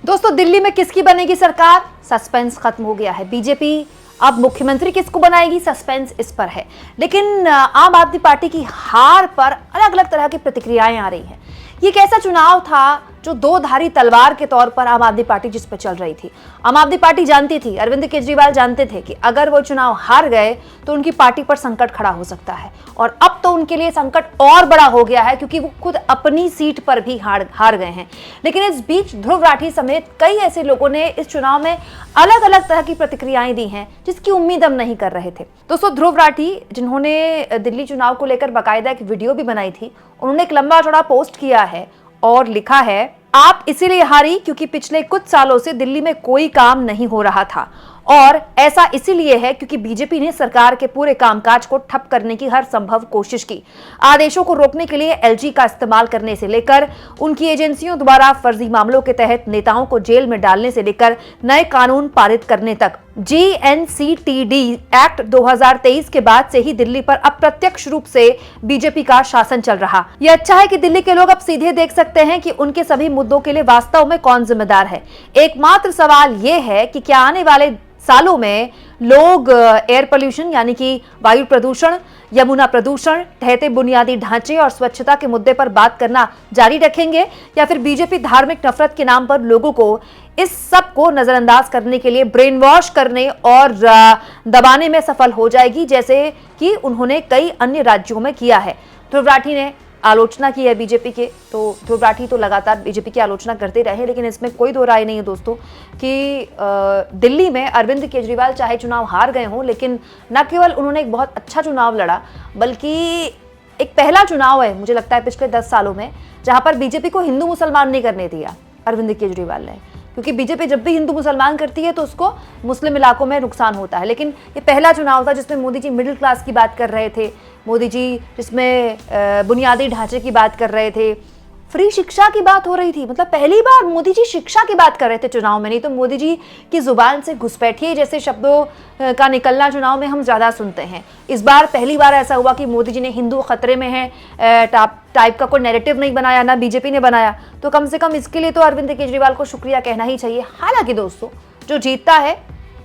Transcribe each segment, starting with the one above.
दोस्तों, दिल्ली में किसकी बनेगी सरकार? सस्पेंस खत्म हो गया है। बीजेपी अब मुख्यमंत्री किसको बनाएगी, सस्पेंस इस पर है। लेकिन आम आदमी पार्टी की हार पर अलग अलग तरह की प्रतिक्रियाएं आ रही हैं। ये कैसा चुनाव था जो दो धारी तलवार के तौर पर आम आदमी पार्टी जिस पर चल रही थी। आम आदमी पार्टी जानती थी, अरविंद केजरीवाल जानते थे कि अगर वो चुनाव हार गए तो उनकी पार्टी पर संकट खड़ा हो सकता है। और अब तो उनके लिए संकट और बड़ा हो गया है, क्योंकि वो खुद अपनी सीट पर भी हार गए हैं। लेकिन इस बीच ध्रुव राठी समेत कई ऐसे लोगों ने इस चुनाव में अलग अलग तरह की प्रतिक्रियाएं दी हैं, जिसकी उम्मीद हम नहीं कर रहे थे। दोस्तों, ध्रुव राठी, जिन्होंने दिल्ली चुनाव को लेकर बाकायदा एक वीडियो भी बनाई थी, उन्होंने एक लंबा चौड़ा पोस्ट किया है और लिखा है, आप इसीलिए हारी क्योंकि पिछले कुछ सालों से दिल्ली में कोई काम नहीं हो रहा था, और ऐसा इसीलिए है क्योंकि बीजेपी ने सरकार के पूरे कामकाज को ठप करने की हर संभव कोशिश की। आदेशों को रोकने के लिए एलजी का इस्तेमाल करने से लेकर उनकी एजेंसियों द्वारा फर्जी मामलों के तहत नेताओं को जेल में डालने से लेकर नए कानून पारित करने तक, जीएनसीटीडी एक्ट 2023 के बाद से ही दिल्ली पर अप्रत्यक्ष रूप से बीजेपी का शासन चल रहा। यह अच्छा है कि दिल्ली के लोग अब सीधे देख सकते हैं कि उनके सभी मुद्दों के लिए वास्तव में कौन जिम्मेदार है। एकमात्र सवाल यह है कि क्या आने वाले सालों में लोग एयर पोल्यूशन यानी कि वायु प्रदूषण, यमुना प्रदूषण, ढहते बुनियादी ढांचे और स्वच्छता के मुद्दे पर बात करना जारी रखेंगे, या फिर बीजेपी धार्मिक नफरत के नाम पर लोगों को इस सब को नजरअंदाज करने के लिए ब्रेन वॉश करने और दबाने में सफल हो जाएगी, जैसे कि उन्होंने कई अन्य राज्यों में किया है। ध्रुव राठी ने आलोचना की है बीजेपी के, तो ध्रुव राठी तो लगातार बीजेपी की आलोचना करते रहे, लेकिन इसमें कोई दो राय नहीं है दोस्तों कि दिल्ली में अरविंद केजरीवाल चाहे चुनाव हार गए हों, लेकिन न केवल उन्होंने एक बहुत अच्छा चुनाव लड़ा, बल्कि एक पहला चुनाव है मुझे लगता है पिछले 10 सालों में जहां पर बीजेपी को हिंदू मुसलमान नहीं करने दिया अरविंद केजरीवाल ने। क्योंकि बीजेपी जब भी हिंदू मुसलमान करती है तो उसको मुस्लिम इलाकों में नुकसान होता है। लेकिन ये पहला चुनाव था जिसमें मोदी जी मिडिल क्लास की बात कर रहे थे, मोदी जी जिसमें बुनियादी ढांचे की बात कर रहे थे, फ्री शिक्षा की बात हो रही थी। मतलब पहली बार मोदी जी शिक्षा की बात कर रहे थे चुनाव में, नहीं तो मोदी जी की जुबान से घुसपैठिए जैसे शब्दों का निकलना चुनाव में हम ज्यादा सुनते हैं। इस बार पहली बार ऐसा हुआ कि मोदी जी ने हिंदू खतरे में है टाइप का कोई नैरेटिव नहीं बनाया, ना बीजेपी ने बनाया। तो कम से कम इसके लिए तो अरविंद केजरीवाल को शुक्रिया कहना ही चाहिए। हालांकि दोस्तों, जो जीतता है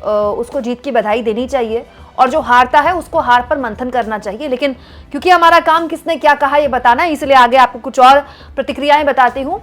उसको जीत की बधाई देनी चाहिए, और जो हारता है उसको हार पर मंथन करना चाहिए। लेकिन क्योंकि हमारा काम किसने क्या कहा ये बताना है, इसलिए आगे आपको कुछ और प्रतिक्रियाएं बताती हूँ।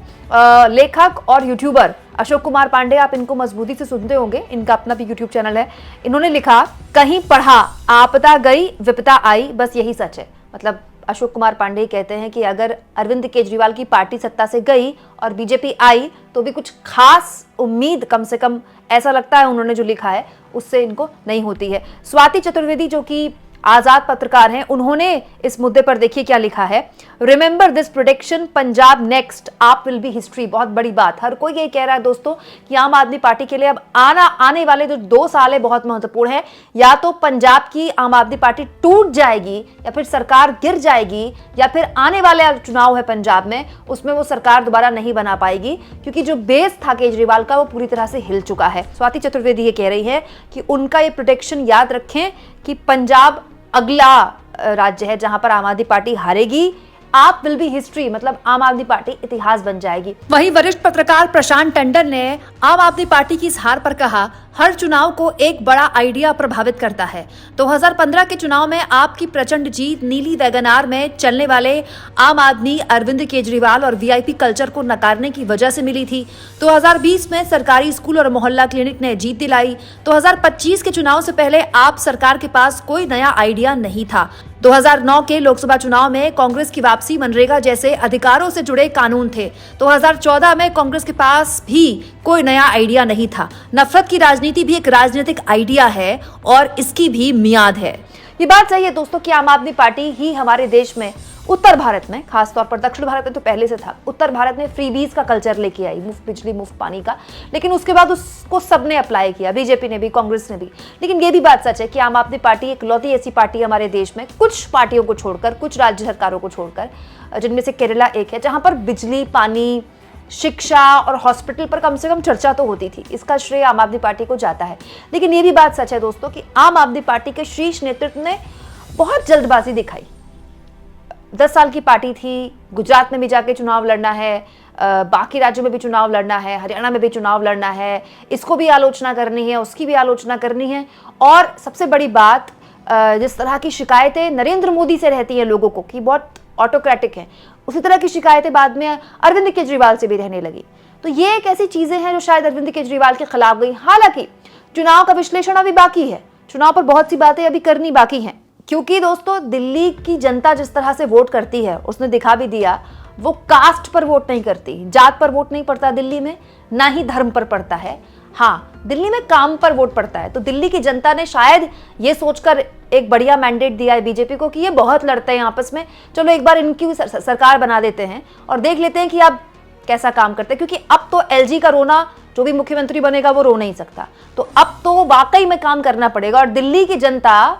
लेखक और यूट्यूबर अशोक कुमार पांडे, आप इनको मजबूती से सुनते होंगे, इनका अपना भी यूट्यूब चैनल है। इन्होंने लिखा, कहीं पढ़ा आपदा गई विपदा आई, बस यही सच है। मतलब अशोक कुमार पांडे कहते हैं कि अगर अरविंद केजरीवाल की पार्टी सत्ता से गई और बीजेपी आई तो भी कुछ खास उम्मीद, कम से कम ऐसा लगता है उन्होंने जो लिखा है, उससे इनको नहीं होती है। स्वाति चतुर्वेदी, जो कि आजाद पत्रकार हैं, उन्होंने इस मुद्दे पर देखिए क्या लिखा है। Remember this prediction, Punjab next, आप विल बी हिस्ट्री। बहुत बड़ी बात, हर कोई ये कह रहा है दोस्तों कि आम आदमी पार्टी के लिए अब आने वाले जो 2 साल है बहुत महत्वपूर्ण है। या तो पंजाब की आम आदमी पार्टी टूट जाएगी, या फिर सरकार गिर जाएगी, या फिर आने वाले चुनाव है पंजाब में, उसमें वो सरकार दोबारा नहीं बना पाएगी, क्योंकि जो बेस था केजरीवाल का वो पूरी तरह से हिल चुका है। स्वाति चतुर्वेदी ये कह रही है कि उनका ये प्रेडिक्शन याद रखें कि पंजाब अगला राज्य है जहां पर आम आदमी पार्टी हारेगी। आप विल बी हिस्ट्री, मतलब आम आदमी पार्टी इतिहास बन जाएगी। वहीं वरिष्ठ पत्रकार प्रशांत टंडन ने आम आदमी पार्टी की इस हार पर कहा, हर चुनाव को एक बड़ा आइडिया प्रभावित करता है। 2015 के चुनाव में आपकी प्रचंड जीत नीली वैगनार में चलने वाले आम आदमी अरविंद केजरीवाल और वीआईपी कल्चर को नकारने की वजह से मिली थी। 2020 में सरकारी स्कूल और मोहल्ला क्लिनिक ने जीत दिलाई। 2025 के चुनाव से पहले आप सरकार के पास कोई नया आइडिया नहीं था। 2009 के लोकसभा चुनाव में कांग्रेस की वापसी, मनरेगा जैसे अधिकारों से जुड़े कानून थे। 2014 में कांग्रेस के पास भी कोई नया आइडिया नहीं था। नफरत की राजनीति भी एक राजनीतिक आइडिया है और इसकी भी मियाद है। ये बात सही है दोस्तों कि आम आदमी पार्टी ही हमारे देश में, उत्तर भारत में, खासतौर पर दक्षिण भारत में तो पहले से था, उत्तर भारत में फ्रीबीज का कल्चर लेके आई, मुफ्त बिजली मुफ्त पानी का। लेकिन उसके बाद उसको सबने अप्लाई किया, बीजेपी ने भी, कांग्रेस ने भी। लेकिन ये भी बात सच है कि आम आदमी पार्टी एक लौती ऐसी पार्टी हमारे देश में, कुछ पार्टियों को छोड़कर, कुछ राज्य सरकारों को छोड़कर, जिनमें से केरला एक है, जहां पर बिजली, पानी, शिक्षा और हॉस्पिटल पर कम से कम चर्चा तो होती थी। इसका श्रेय आम आदमी पार्टी को जाता है। लेकिन ये भी बात सच है दोस्तों कि आम आदमी पार्टी के शीर्ष नेतृत्व ने बहुत जल्दबाजी दिखाई। 10 साल की पार्टी थी, गुजरात में भी जाके चुनाव लड़ना है, बाकी राज्यों में भी चुनाव लड़ना है, हरियाणा में भी चुनाव लड़ना है, इसको भी आलोचना करनी है, उसकी भी आलोचना करनी है। और सबसे बड़ी बात, जिस तरह की शिकायतें नरेंद्र मोदी से रहती हैं लोगों को कि बहुत ऑटोक्रेटिक हैं, उसी तरह की शिकायतें बाद में अरविंद केजरीवाल से भी रहने लगी। तो ये एक ऐसी चीजें हैं जो शायद अरविंद केजरीवाल के खिलाफ गई। हालांकि चुनाव का विश्लेषण अभी बाकी है, चुनाव पर बहुत सी बातें अभी करनी बाकी हैं, क्योंकि दोस्तों दिल्ली की जनता जिस तरह से वोट करती है उसने दिखा भी दिया। वो कास्ट पर वोट नहीं करती, जात पर वोट नहीं पड़ता दिल्ली में, ना ही धर्म पर पड़ता है। हाँ, दिल्ली में काम पर वोट पड़ता है। तो दिल्ली की जनता ने शायद ये सोचकर एक बढ़िया मैंडेट दिया है बीजेपी को कि ये बहुत लड़ते हैं आपस में, चलो एक बार इनकी सरकार बना देते हैं और देख लेते हैं कि आप कैसा काम करते हैं। क्योंकि अब तो एलजी का रोना, जो भी मुख्यमंत्री बनेगा वो रो नहीं सकता, तो अब तो वाकई में काम करना पड़ेगा। और दिल्ली की जनता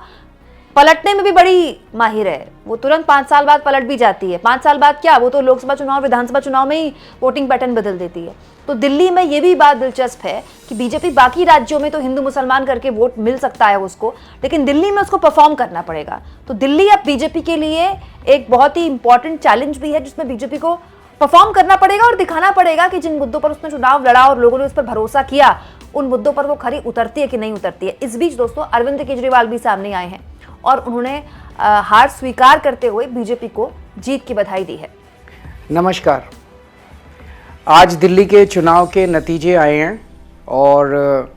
पलटने में भी बड़ी माहिर है, वो तुरंत 5 साल बाद पलट भी जाती है। 5 साल बाद क्या, वो तो लोकसभा चुनाव, विधानसभा चुनाव में ही वोटिंग पैटर्न बदल देती है। तो दिल्ली में ये भी बात दिलचस्प है कि बीजेपी बाकी राज्यों में तो हिंदू मुसलमान करके वोट मिल सकता है उसको, लेकिन दिल्ली में उसको परफॉर्म करना पड़ेगा। तो दिल्ली अब बीजेपी के लिए एक बहुत ही इंपॉर्टेंट चैलेंज भी है, जिसमें बीजेपी को परफॉर्म करना पड़ेगा और दिखाना पड़ेगा कि जिन मुद्दों पर उसने चुनाव लड़ा और लोगों ने उस पर भरोसा किया, उन मुद्दों पर वो खरी उतरती है कि नहीं उतरती है। इस बीच दोस्तों अरविंद केजरीवाल भी सामने आए हैं और उन्होंने हार स्वीकार करते हुए बीजेपी को जीत की बधाई दी है। नमस्कार। आज दिल्ली के चुनाव के नतीजे आए हैं और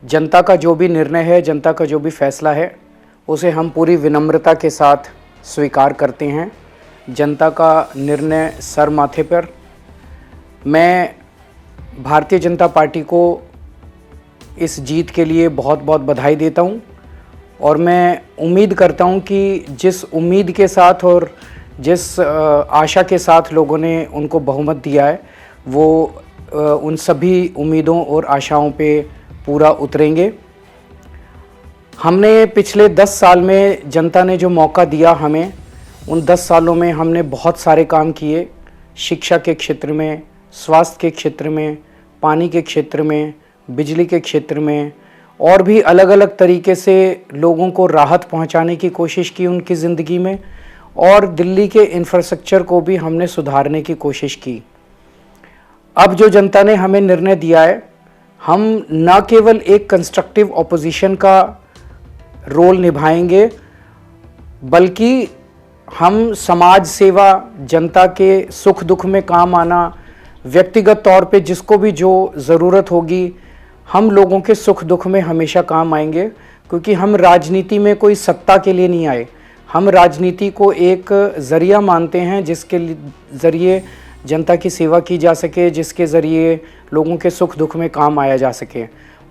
जनता का जो भी निर्णय है, जनता का जो भी फैसला है, उसे हम पूरी विनम्रता के साथ स्वीकार करते हैं। जनता का निर्णय सर माथे पर। मैं भारतीय जनता पार्टी को इस जीत के लिए बहुत बहुत बधाई देता हूं और मैं उम्मीद करता हूं कि जिस उम्मीद के साथ और जिस आशा के साथ लोगों ने उनको बहुमत दिया है, वो उन सभी उम्मीदों और आशाओं पे पूरा उतरेंगे। हमने पिछले 10 साल में जनता ने जो मौका दिया हमें, उन 10 सालों में हमने बहुत सारे काम किए। शिक्षा के क्षेत्र में, स्वास्थ्य के क्षेत्र में, पानी के क्षेत्र में, बिजली के क्षेत्र में और भी अलग अलग तरीके से लोगों को राहत पहुंचाने की कोशिश की उनकी ज़िंदगी में, और दिल्ली के इंफ्रास्ट्रक्चर को भी हमने सुधारने की कोशिश की। अब जो जनता ने हमें निर्णय दिया है, हम न केवल एक कंस्ट्रक्टिव ऑपोजिशन का रोल निभाएंगे, बल्कि हम समाज सेवा, जनता के सुख दुख में काम आना, व्यक्तिगत तौर पे जिसको भी जो ज़रूरत होगी, हम लोगों के सुख दुख में हमेशा काम आएंगे। क्योंकि हम राजनीति में कोई सत्ता के लिए नहीं आए, हम राजनीति को एक ज़रिया मानते हैं जिसके ज़रिए जनता की सेवा की जा सके, जिसके ज़रिए लोगों के सुख दुख में काम आया जा सके।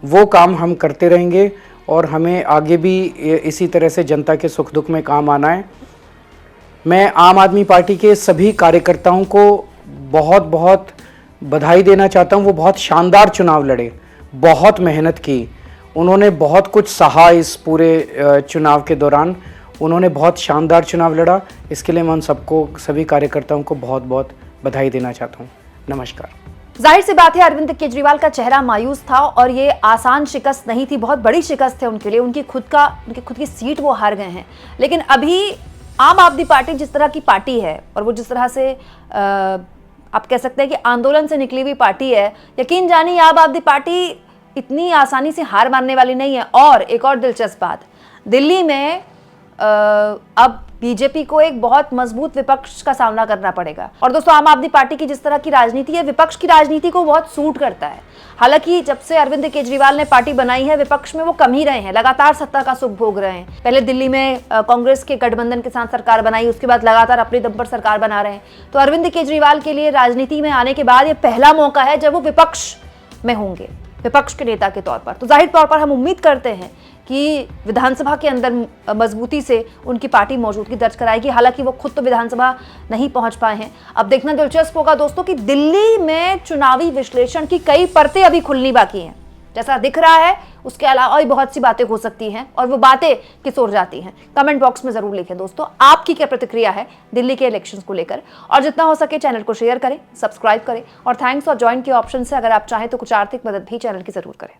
वो काम हम करते रहेंगे और हमें आगे भी इसी तरह से जनता के सुख दुख में काम आना है। मैं आम आदमी पार्टी के सभी कार्यकर्ताओं को बहुत बहुत बधाई देना चाहता हूं। वो बहुत शानदार चुनाव लड़े, बहुत मेहनत की, उन्होंने बहुत कुछ सहा इस पूरे चुनाव के दौरान। उन्होंने बहुत शानदार चुनाव लड़ा, इसके लिए मैं उन सबको, सभी कार्यकर्ताओं को बहुत बहुत बधाई देना चाहता हूँ। नमस्कार। जाहिर सी बात है अरविंद केजरीवाल का चेहरा मायूस था और ये आसान शिकस्त नहीं थी, बहुत बड़ी शिकस्त है उनके लिए। उनकी खुद की सीट वो हार गए हैं। लेकिन अभी आम आदमी पार्टी जिस तरह की पार्टी है और वो जिस तरह से आप कह सकते हैं कि आंदोलन से निकली हुई पार्टी है, यकीन जानिए आम आदमी पार्टी इतनी आसानी से हार मानने वाली नहीं है। और एक और दिलचस्प बात, दिल्ली में अब बीजेपी को एक बहुत मजबूत विपक्ष का सामना करना पड़ेगा। और दोस्तों आम आदमी पार्टी की जिस तरह की राजनीति है, विपक्ष की राजनीति को बहुत सूट करता है। हालांकि जब से अरविंद केजरीवाल ने पार्टी बनाई है, विपक्ष में वो कम ही रहे हैं, लगातार सत्ता का सुख भोग रहे हैं। पहले दिल्ली में कांग्रेस के गठबंधन के साथ सरकार बनाई, उसके बाद लगातार अपने दम पर सरकार बना रहे हैं। तो अरविंद केजरीवाल के लिए राजनीति में आने के बाद ये पहला मौका है जब वो विपक्ष में होंगे, विपक्ष के नेता के तौर पर। तो जाहिर तौर पर हम उम्मीद करते हैं कि विधानसभा के अंदर मजबूती से उनकी पार्टी मौजूदगी दर्ज कराएगी। हालांकि वो खुद तो विधानसभा नहीं पहुंच पाए हैं। अब देखना दिलचस्प होगा दोस्तों कि दिल्ली में चुनावी विश्लेषण की कई परतें अभी खुलनी बाकी हैं। जैसा दिख रहा है उसके अलावा और बहुत सी बातें हो सकती हैं और वो बातें किस ओर जाती हैं। कमेंट बॉक्स में जरूर लिखें दोस्तों, आपकी क्या प्रतिक्रिया है दिल्ली के इलेक्शंस को लेकर। और जितना हो सके चैनल को शेयर करें, सब्सक्राइब करें और थैंक्स और ज्वाइन के ऑप्शन से अगर आप चाहें तो कुछ आर्थिक मदद भी चैनल की जरूर करें।